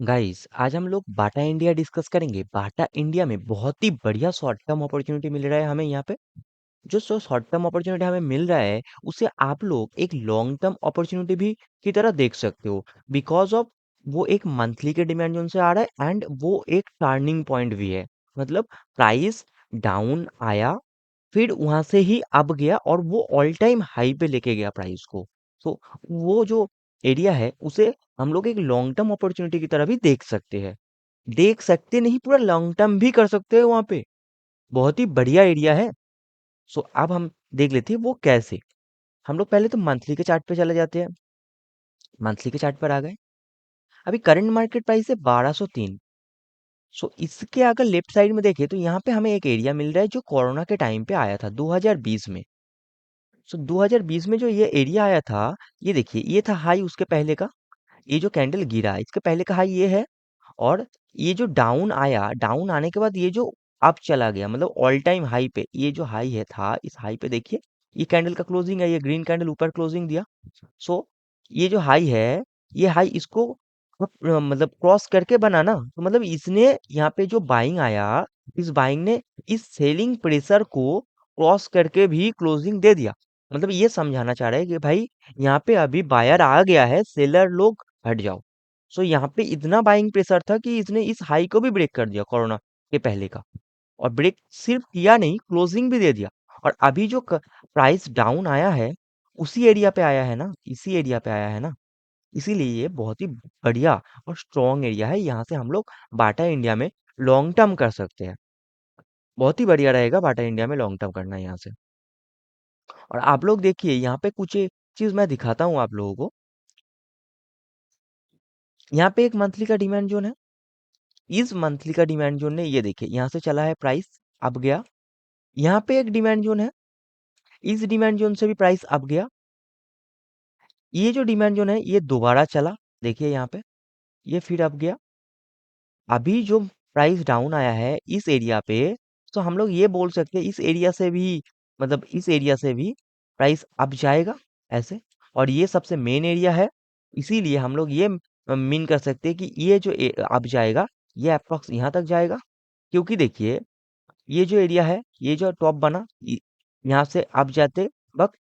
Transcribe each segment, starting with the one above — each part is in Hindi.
गाइस आज हम लोग बाटा इंडिया डिस्कस करेंगे। बाटा इंडिया में बहुत ही बढ़िया शॉर्ट टर्म अपॉर्चुनिटी मिल रहा है हमें यहाँ पे। जो शॉर्ट टर्म अपॉर्चुनिटी हमें मिल रहा है उसे आप लोग एक लॉन्ग टर्म अपॉर्चुनिटी भी की तरह देख सकते हो। बिकॉज ऑफ वो एक मंथली के डिमांड जोन से आ रहा है एंड वो एक टर्निंग पॉइंट भी है। मतलब प्राइस डाउन आया, फिर वहां से ही अप गया और वो ऑल टाइम हाई पे लेके गया प्राइस को। तो वो जो एरिया है उसे हम लोग एक लॉन्ग टर्म अपॉर्चुनिटी की तरह भी देख सकते हैं। देख सकते नहीं, पूरा लॉन्ग टर्म भी कर सकते हैं वहां पे। बहुत ही बढ़िया एरिया है। सो अब हम देख लेते हैं वो कैसे। हम लोग पहले तो मंथली के चार्ट पे चले जाते हैं। मंथली के चार्ट पर आ गए। अभी करंट मार्केट प्राइस है 1203। सो इसके अगर लेफ्ट साइड में देखें तो यहाँ पे हमें एक एरिया मिल रहा है जो कोरोना के टाइम पे आया था 2020 में। सो 2020 में जो ये एरिया आया था, ये देखिए ये था हाई उसके पहले का। ये जो कैंडल गिरा इसके पहले का हाई ये है। और ये जो डाउन आया, डाउन आने के बाद ये जो अप चला गया मतलब ऑल टाइम हाई पे, ये जो हाई है था इस हाई पे देखिए ये कैंडल का क्लोजिंग है। ये ग्रीन कैंडल ऊपर क्लोजिंग दिया। सो ये जो हाई है, ये हाई इसको मतलब क्रॉस करके बना ना, तो मतलब इसने यहाँ पे जो बाइंग आया, इस बाइंग ने इस सेलिंग प्रेशर को क्रॉस करके भी क्लोजिंग दे दिया। मतलब ये समझाना चाह रहा है कि भाई यहाँ पे अभी बायर आ गया है, सेलर लोग हट जाओ। सो यहाँ पे इतना बाइंग प्रेशर था कि इसने इस हाई को भी ब्रेक कर दिया कोरोना के पहले का। और ब्रेक सिर्फ किया नहीं, क्लोजिंग भी दे दिया। और अभी जो प्राइस डाउन आया है उसी एरिया पे आया है ना, इसी एरिया पे आया है ना। इसीलिए ये बहुत ही बढ़िया और स्ट्रॉन्ग एरिया है। यहाँ से हम लोग बाटा इंडिया में लॉन्ग टर्म कर सकते हैं। बहुत ही बढ़िया रहेगा बाटा इंडिया में लॉन्ग टर्म करना यहाँ से। और आप लोग देखिए यहाँ पे कुछ एक चीज मैं दिखाता हूँ आप लोगों को। यहाँ पे एक मंथली का डिमांड जोन है। इस मंथली का डिमांड जोन ने ये देखिए यहाँ से चला है प्राइस, अब गया। यहाँ पे एक डिमांड जोन है, इस डिमांड जोन से भी प्राइस अब गया। ये जो डिमांड जोन है ये दोबारा चला, देखिए यहाँ पे, ये फिर अब गया। अभी जो प्राइस डाउन आया है इस एरिया पे, तो हम लोग ये बोल सकते हैं इस एरिया से भी, मतलब इस एरिया से भी प्राइस अप जाएगा ऐसे। और ये सबसे मेन एरिया है। इसीलिए हम लोग ये मीन कर सकते हैं कि ये जो अप जाएगा ये अप्रोक्स यहाँ तक जाएगा। क्योंकि देखिए ये जो एरिया है, ये जो टॉप बना, यहाँ से अप जाते वक्त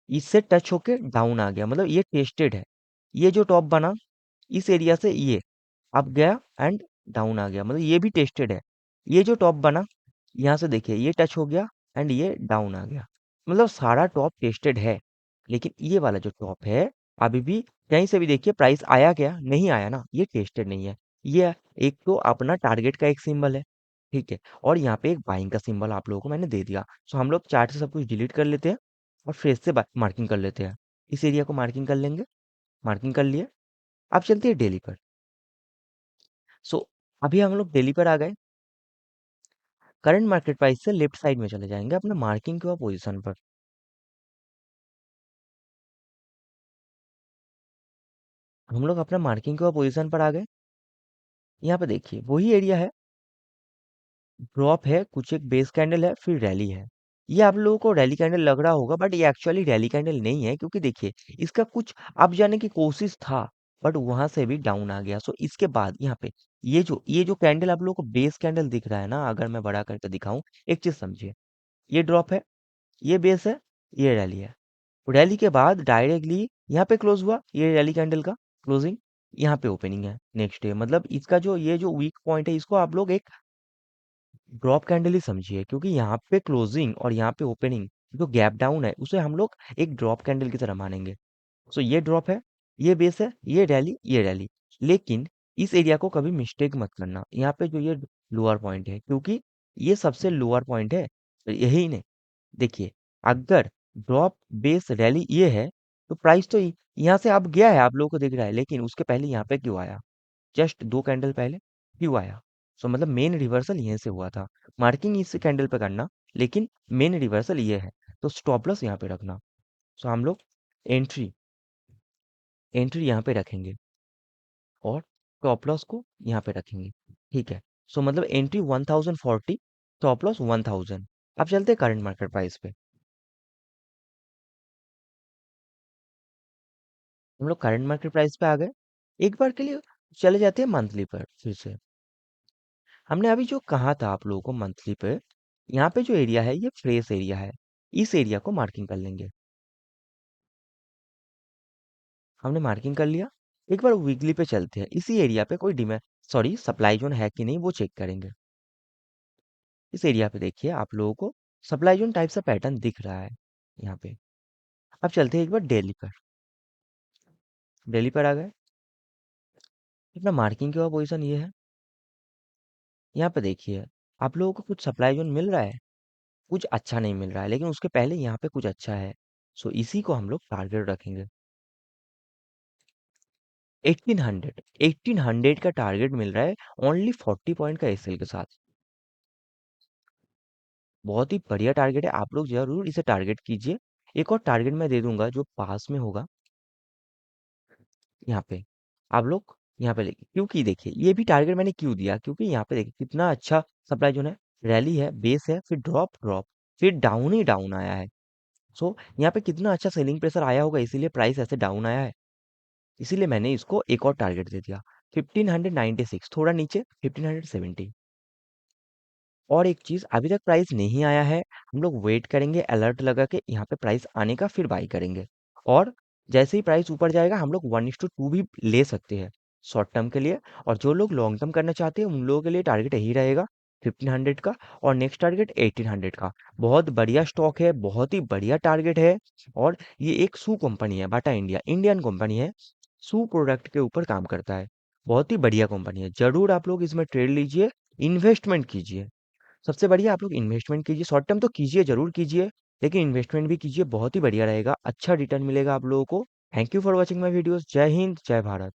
इससे टच होके डाउन आ गया, मतलब ये टेस्टेड है। ये जो टॉप बना इस एरिया से ये अप गया एंड डाउन आ गया, मतलब ये भी टेस्टेड है। ये जो टॉप बना यहाँ से देखिए ये टच हो गया एंड ये डाउन आ गया, मतलब सारा टॉप टेस्टेड है। लेकिन ये वाला जो टॉप है अभी भी कहीं से भी देखिए प्राइस आया क्या, नहीं आया ना, ये टेस्टेड नहीं है। ये एक तो अपना टारगेट का एक सिंबल है, ठीक है, और यहाँ पे एक बाइंग का सिंबल आप लोगों को मैंने दे दिया। सो हम लोग चार्ट से सब कुछ डिलीट कर लेते हैं और फ्रेश से मार्किंग कर लेते हैं। इस एरिया को मार्किंग कर लेंगे। मार्किंग कर लिए। अब चलते हैं डेली पर। सो अभी हम लोग डेली पर आ गए। करंट मार्केट प्राइस से लेफ्ट साइड में चले जाएंगे अपने मार्किंग के पोजीशन पर। हम लोग अपना मार्किंग के पोजीशन पर आ गए। यहाँ पे देखिए वही एरिया है। ड्रॉप है, कुछ एक बेस कैंडल है, फिर रैली है। ये आप लोगों को रैली कैंडल लग रहा होगा बट ये एक्चुअली रैली कैंडल नहीं है, क्योंकि देखिए इसका कुछ अप जाने की कोशिश था बट वहां से भी डाउन आ गया। सो इसके बाद यहाँ पे ये जो कैंडल आप लोगों को बेस कैंडल दिख रहा है ना, अगर मैं बड़ा करके दिखाऊं, एक चीज समझिए। ये ड्रॉप है, ये बेस है, ये रैली है। रैली के बाद डायरेक्टली यहाँ पे क्लोज हुआ, ये रैली कैंडल का क्लोजिंग, यहाँ पे ओपनिंग है नेक्स्ट डे। मतलब इसका जो ये जो वीक पॉइंट है इसको आप लोग एक ड्रॉप कैंडल ही समझिए, क्योंकि यहाँ पे क्लोजिंग और यहाँ पे ओपनिंग जो गैप डाउन है उसे हम लोग एक ड्रॉप कैंडल की तरह मानेंगे। सो ये ड्रॉप है, ये बेस है, ये रैली, ये रैली। लेकिन इस एरिया को कभी मिस्टेक मत करना, यहाँ पे जो ये लोअर पॉइंट है, क्योंकि ये सबसे लोअर पॉइंट है, तो यही नहीं। देखिए अगर ड्रॉप बेस रैली ये है तो प्राइस तो यहाँ से अब गया है, आप लोगों को दिख रहा है, लेकिन उसके पहले यहाँ पे क्यों आया, जस्ट दो कैंडल पहले क्यों आया। सो मतलब मेन रिवर्सल यहीं से हुआ था। मार्किंग इस कैंडल पे करना, लेकिन मेन रिवर्सल ये है। तो स्टॉप लॉस यहाँ पे रखना। सो हम लोग एंट्री एंट्री यहाँ पे रखेंगे और स्टॉप लॉस को यहाँ पे रखेंगे, ठीक है। सो मतलब एंट्री 1040, स्टॉप लॉस 1000। अब चलते हैं करंट मार्केट प्राइस पे। हम लोग करंट मार्केट प्राइस पे आ गए। एक बार के लिए चले जाते हैं मंथली पर फिर से। हमने अभी जो कहा था आप लोगों को मंथली पे, यहाँ पे जो एरिया है ये फ्रेश एरिया है। इस एरिया को मार्किंग कर लेंगे। हमने मार्किंग कर लिया। एक बार वीकली पे चलते हैं। इसी एरिया पे कोई डिमांड, सॉरी, सप्लाई जोन है कि नहीं वो चेक करेंगे। इस एरिया पे देखिए आप लोगों को सप्लाई जोन टाइप सा पैटर्न दिख रहा है यहाँ पे। अब चलते हैं एक बार डेली पर। डेली पर आ गए। अपना मार्किंग के बाद पोजीशन ये है। यहाँ पे देखिए आप लोगों को कुछ सप्लाई जोन मिल रहा है, कुछ अच्छा नहीं मिल रहा है, लेकिन उसके पहले यहाँ पे कुछ अच्छा है। सो इसी को हम लोग टारगेट रखेंगे। 1800, 1800 का टारगेट मिल रहा है ओनली 40 पॉइंट का एसएल के साथ। बहुत ही बढ़िया टारगेट है, आप लोग जरूर इसे टारगेट कीजिए। एक और टारगेट मैं दे दूंगा जो पास में होगा यहाँ पे। आप लोग यहाँ पे देखिए, क्योंकि देखिए ये भी टारगेट मैंने क्यों दिया, क्योंकि यहाँ पे देखिए कितना अच्छा सप्लाई जोन है। रैली है, बेस है, फिर ड्रॉप ड्रॉप, फिर डाउन ही डाउन आया है। सो यहाँ पे कितना अच्छा सेलिंग प्रेशर आया होगा, इसीलिए प्राइस ऐसे डाउन आया है। इसीलिए मैंने इसको एक और टारगेट दे दिया। 1596 थोड़ा नीचे 1570। और एक चीज, अभी तक प्राइस नहीं आया है, हम लोग वेट करेंगे अलर्ट लगा के यहाँ पे प्राइस आने का, फिर बाई करेंगे। और जैसे ही प्राइस ऊपर जाएगा हम लोग 1:2 भी ले सकते हैं शॉर्ट टर्म के लिए। और जो लोग लॉन्ग टर्म करना चाहते हैं उन लोगों के लिए टारगेट यही रहेगा 1500 का। और नेक्स्ट टारगेट 1800 का। बहुत बढ़िया स्टॉक है, बहुत ही बढ़िया टारगेट है। और ये एक शू कंपनी है, बाटा इंडिया, इंडियन कंपनी है। शू प्रोडक्ट के ऊपर काम करता है। बहुत ही बढ़िया कंपनी है, जरूर आप लोग इसमें ट्रेड लीजिए, इन्वेस्टमेंट कीजिए। सबसे बढ़िया आप लोग इन्वेस्टमेंट कीजिए, शॉर्ट टर्म तो कीजिए, ज़रूर कीजिए, लेकिन इन्वेस्टमेंट भी कीजिए, बहुत ही बढ़िया रहेगा, अच्छा रिटर्न मिलेगा आप लोगों को। Thank you for watching my videos. जय हिंद, जय भारत।